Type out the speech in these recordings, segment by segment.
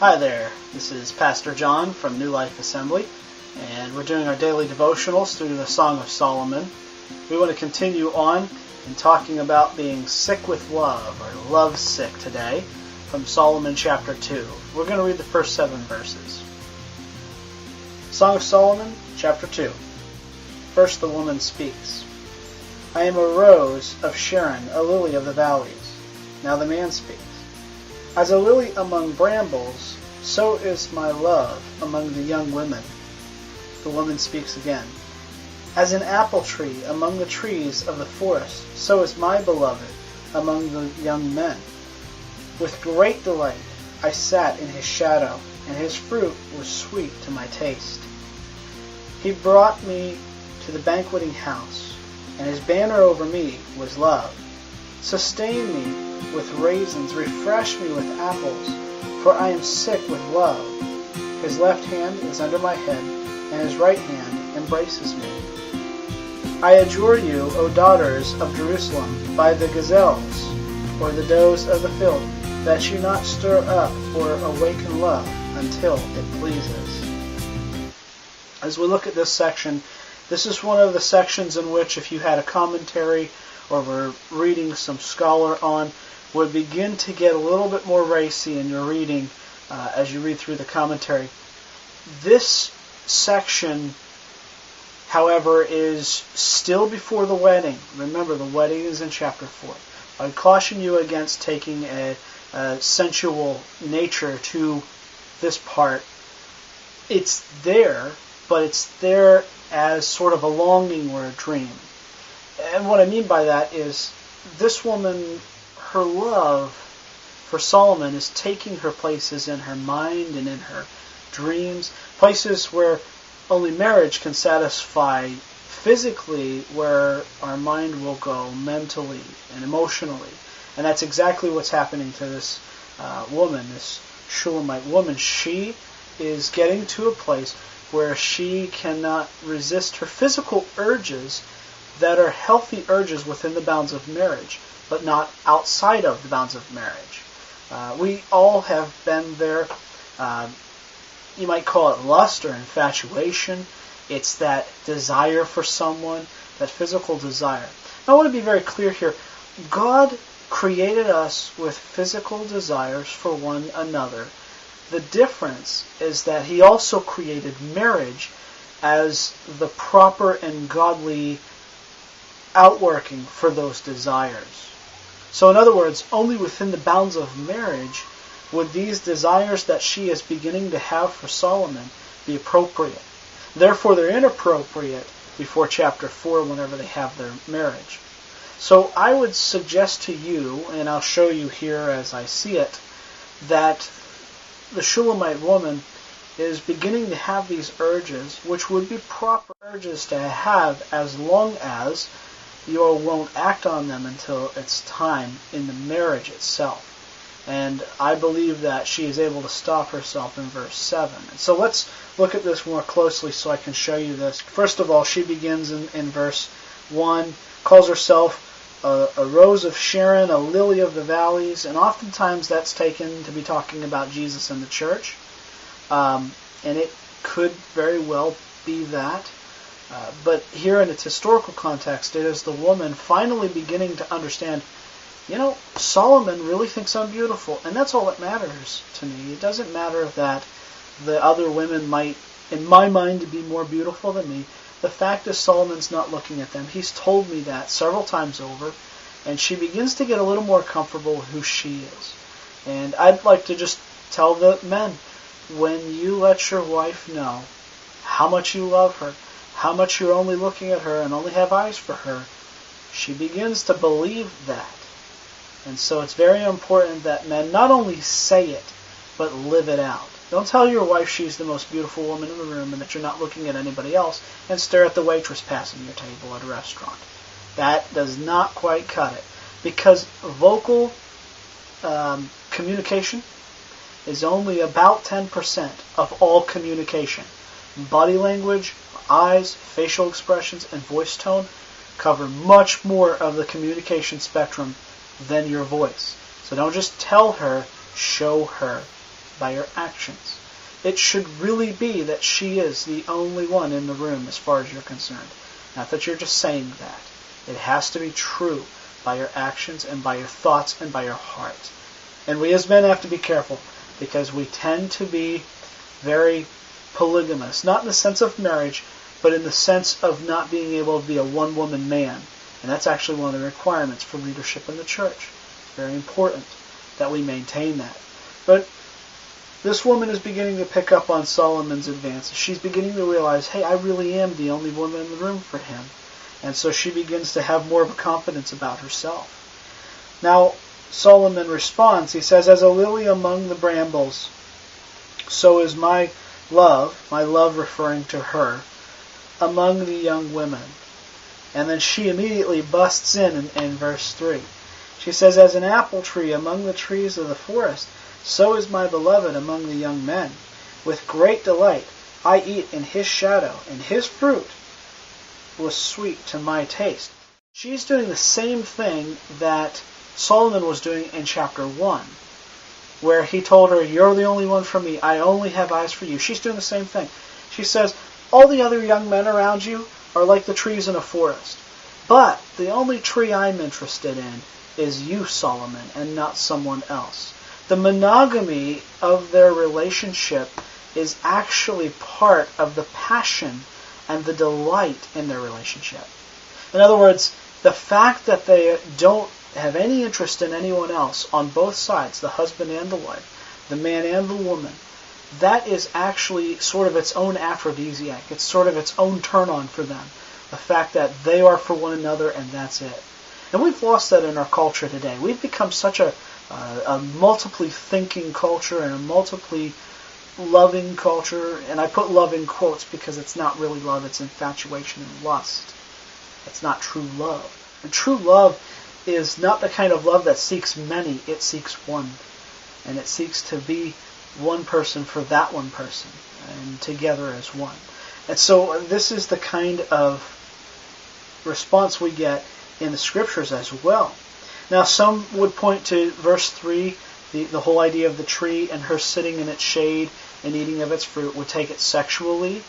Hi there, this is Pastor John from New Life Assembly, and we're doing our daily devotionals through the Song of Solomon. We want to continue on in talking about being sick with love, or love sick today, from Solomon chapter 2. We're going to read the first 7 verses. Song of Solomon, chapter 2. First the woman speaks. I am a rose of Sharon, a lily of the valleys. Now the man speaks. As a lily among brambles, so is my love among the young women. The woman speaks again. As an apple tree among the trees of the forest, so is my beloved among the young men. With great delight I sat in his shadow, and his fruit was sweet to my taste. He brought me to the banqueting house, and his banner over me was love. Sustain me with raisins, refresh me with apples, for I am sick with love. His left hand is under my head, and his right hand embraces me. I adjure you, O daughters of Jerusalem, by the gazelles, or the does of the field, that you not stir up or awaken love until it pleases. As we look at this section, this is one of the sections in which, if you had a commentary or were reading some scholar on, would begin to get a little bit more racy in your reading as you read through the commentary. This section, however, is still before the wedding. Remember, the wedding is in chapter 4. I caution you against taking a sensual nature to this part. It's there, but it's there as sort of a longing or a dream. And what I mean by that is this woman, her love for Solomon is taking her places in her mind and in her dreams, places where only marriage can satisfy physically, where our mind will go mentally and emotionally. And that's exactly what's happening to this woman, this Shulamite woman. She is getting to a place where she cannot resist her physical urges that are healthy urges within the bounds of marriage, but not outside of the bounds of marriage. We all have been there. You might call it lust or infatuation. It's that desire for someone, that physical desire. Now, I want to be very clear here. God created us with physical desires for one another. The difference is that He also created marriage as the proper and godly outworking for those desires. So in other words, only within the bounds of marriage would these desires that she is beginning to have for Solomon be appropriate. Therefore, they're inappropriate before chapter 4 whenever they have their marriage. So I would suggest to you, and I'll show you here as I see it, that the Shulamite woman is beginning to have these urges, which would be proper urges to have as long as you won't act on them until it's time in the marriage itself. And I believe that she is able to stop herself in verse 7. And so let's look at this more closely so I can show you this. First of all, she begins in verse 1, calls herself a rose of Sharon, a lily of the valleys, and oftentimes that's taken to be talking about Jesus and the church. And it could very well be that. But here in its historical context, it is the woman finally beginning to understand, Solomon really thinks I'm beautiful, and that's all that matters to me. It doesn't matter that the other women might, in my mind, be more beautiful than me. The fact is Solomon's not looking at them. He's told me that several times over, and she begins to get a little more comfortable with who she is. And I'd like to just tell the men, when you let your wife know how much you love her, how much you're only looking at her and only have eyes for her, she begins to believe that. And so it's very important that men not only say it, but live it out. Don't tell your wife she's the most beautiful woman in the room and that you're not looking at anybody else and stare at the waitress passing your table at a restaurant. That does not quite cut it. Because vocal communication is only about 10% of all communication. Body language, eyes, facial expressions, and voice tone cover much more of the communication spectrum than your voice. So don't just tell her, show her. by your actions. It should really be that she is the only one in the room as far as you're concerned. Not that you're just saying that. It has to be true by your actions and by your thoughts and by your heart. And we as men have to be careful because we tend to be very polygamous. Not in the sense of marriage, but in the sense of not being able to be a one-woman man. And that's actually one of the requirements for leadership in the church. It's very important that we maintain that. But this woman is beginning to pick up on Solomon's advances. She's beginning to realize, hey, I really am the only woman in the room for him. And so she begins to have more of a confidence about herself. Now, Solomon responds. He says, as a lily among the brambles, so is my love referring to her, among the young women. And then she immediately busts in verse 3. She says, as an apple tree among the trees of the forest, so is my beloved among the young men. With great delight I eat in his shadow, and his fruit was sweet to my taste. She's doing the same thing that Solomon was doing in chapter 1, where he told her, you're the only one for me. I only have eyes for you. She's doing the same thing. She says, all the other young men around you are like the trees in a forest. But the only tree I'm interested in is you, Solomon, and not someone else. The monogamy of their relationship is actually part of the passion and the delight in their relationship. In other words, the fact that they don't have any interest in anyone else on both sides, the husband and the wife, the man and the woman, that is actually sort of its own aphrodisiac. It's sort of its own turn-on for them. The fact that they are for one another and that's it. And we've lost that in our culture today. We've become such a multiply thinking culture and a multiply loving culture. And I put love in quotes because it's not really love. It's infatuation and lust. It's not true love. And true love is not the kind of love that seeks many. It seeks one. And it seeks to be one person for that one person. And together as one. And so this is the kind of response we get in the scriptures as well. Now some would point to verse 3, the whole idea of the tree and her sitting in its shade and eating of its fruit would take it sexually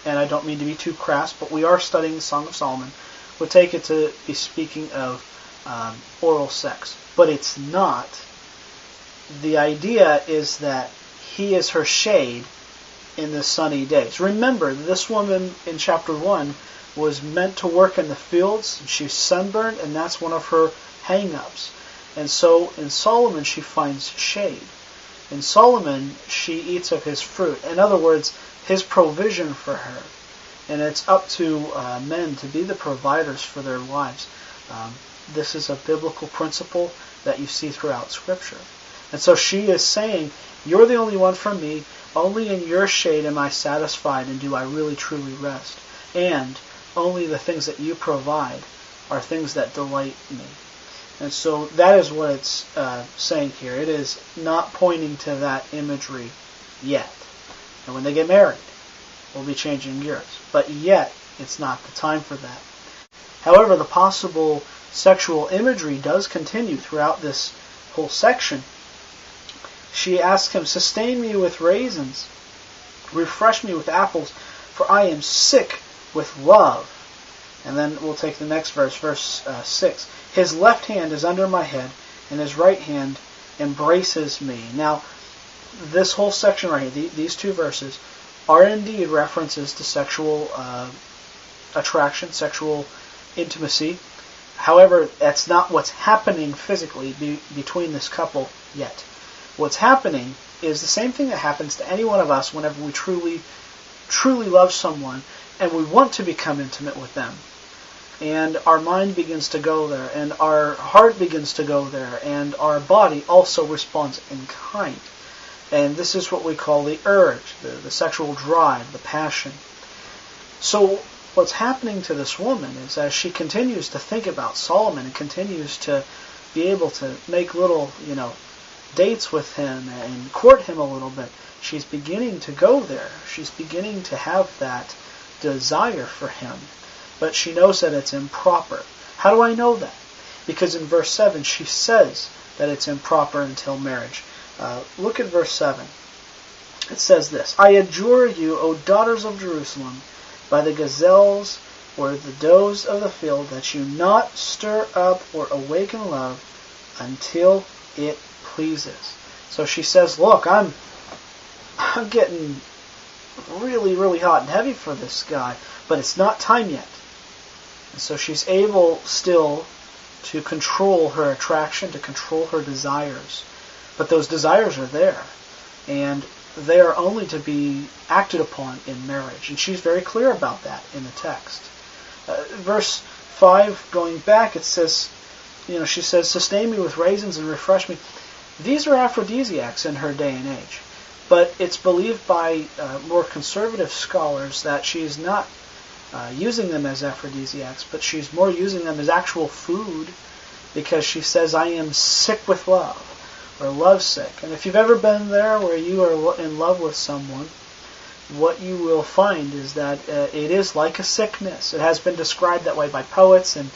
and I don't mean to be too crass, but we are studying the Song of Solomon, would take it to be speaking of oral sex. But it's not. The idea is that he is her shade in the sunny days. Remember, this woman in chapter 1 was meant to work in the fields, and she's sunburned, and that's one of her hang-ups. And so in Solomon she finds shade. In Solomon she eats of his fruit. In other words, his provision for her. And it's up to men to be the providers for their wives. This is a biblical principle that you see throughout Scripture. And so she is saying, you're the only one for me. Only in your shade am I satisfied and do I really truly rest. And only the things that you provide are things that delight me. And so that is what it's saying here. It is not pointing to that imagery yet. And when they get married, we'll be changing gears. But yet, it's not the time for that. However, the possible sexual imagery does continue throughout this whole section. She asks him, sustain me with raisins, refresh me with apples, for I am sick with love. And then we'll take the next verse, verse 6. His left hand is under my head, and his right hand embraces me. Now, this whole section right here, these two verses, are indeed references to sexual attraction, sexual intimacy. However, that's not what's happening physically between this couple yet. What's happening is the same thing that happens to any one of us whenever we truly, truly love someone and we want to become intimate with them. And our mind begins to go there, and our heart begins to go there, and our body also responds in kind. And this is what we call the urge, the sexual drive, the passion. So what's happening to this woman is as she continues to think about Solomon and continues to be able to make little, dates with him and court him a little bit, she's beginning to go there. She's beginning to have that desire for him. But she knows that it's improper. How do I know that? Because in verse 7 she says that it's improper until marriage. Look at verse 7. It says this, I adjure you, O daughters of Jerusalem, by the gazelles or the does of the field, that you not stir up or awaken love until it pleases. So she says, look, I'm getting really, really hot and heavy for this guy, but it's not time yet. And so she's able still to control her attraction, to control her desires. But those desires are there, and they are only to be acted upon in marriage. And she's very clear about that in the text. Verse 5, going back, it says, she says, sustain me with raisins and refresh me. These are aphrodisiacs in her day and age. But it's believed by more conservative scholars that she's not using them as aphrodisiacs, but she's more using them as actual food, because she says, I am sick with love, or lovesick. And if you've ever been there where you are in love with someone, what you will find is that it is like a sickness. It has been described that way by poets and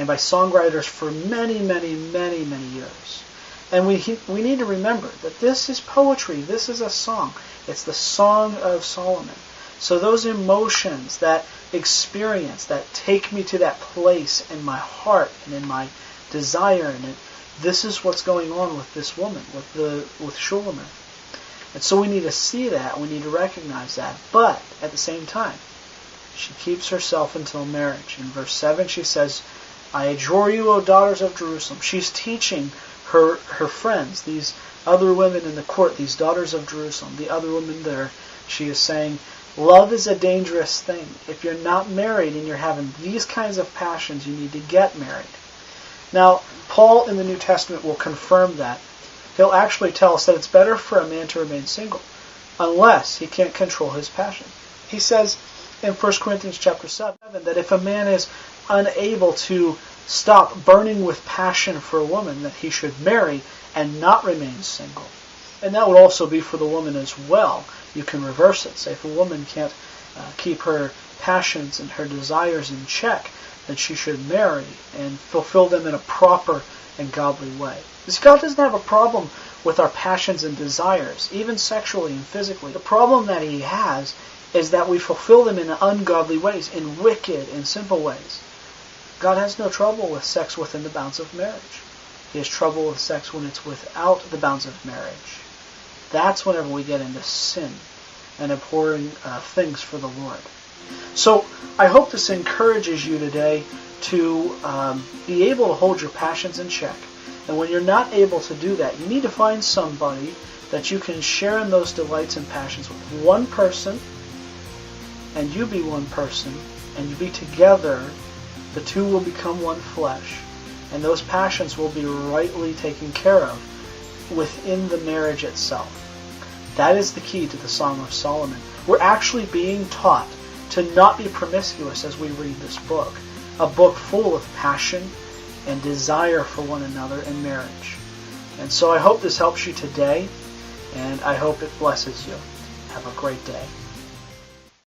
by songwriters for many, many, many, many years. And we need to remember that this is poetry. This is a song. It's the Song of Solomon. So those emotions, that experience, that take me to that place in my heart and in my desire, and this is what's going on with this woman, with Shulamith. And so we need to see that, we need to recognize that. But at the same time, she keeps herself until marriage. In verse 7 she says, I adjure you, O daughters of Jerusalem. She's teaching her friends, these other women in the court, these daughters of Jerusalem, the other women there, she is saying, love is a dangerous thing. If you're not married and you're having these kinds of passions, you need to get married. Now, Paul in the New Testament will confirm that. He'll actually tell us that it's better for a man to remain single unless he can't control his passion. He says in 1 Corinthians chapter 7 that if a man is unable to stop burning with passion for a woman, that he should marry and not remain single. And that would also be for the woman as well. You can reverse it. Say if a woman can't keep her passions and her desires in check, then she should marry and fulfill them in a proper and godly way. Because God doesn't have a problem with our passions and desires, even sexually and physically. The problem that He has is that we fulfill them in ungodly ways, in wicked and sinful ways. God has no trouble with sex within the bounds of marriage. He has trouble with sex when it's without the bounds of marriage. That's whenever we get into sin and abhorring things for the Lord. So I hope this encourages you today to be able to hold your passions in check. And when you're not able to do that, you need to find somebody that you can share in those delights and passions with. One person, and you be one person, and you be together. The two will become one flesh. And those passions will be rightly taken care of within the marriage itself. That is the key to the Song of Solomon. We're actually being taught to not be promiscuous as we read this book. A book full of passion and desire for one another in marriage. And so I hope this helps you today, and I hope it blesses you. Have a great day.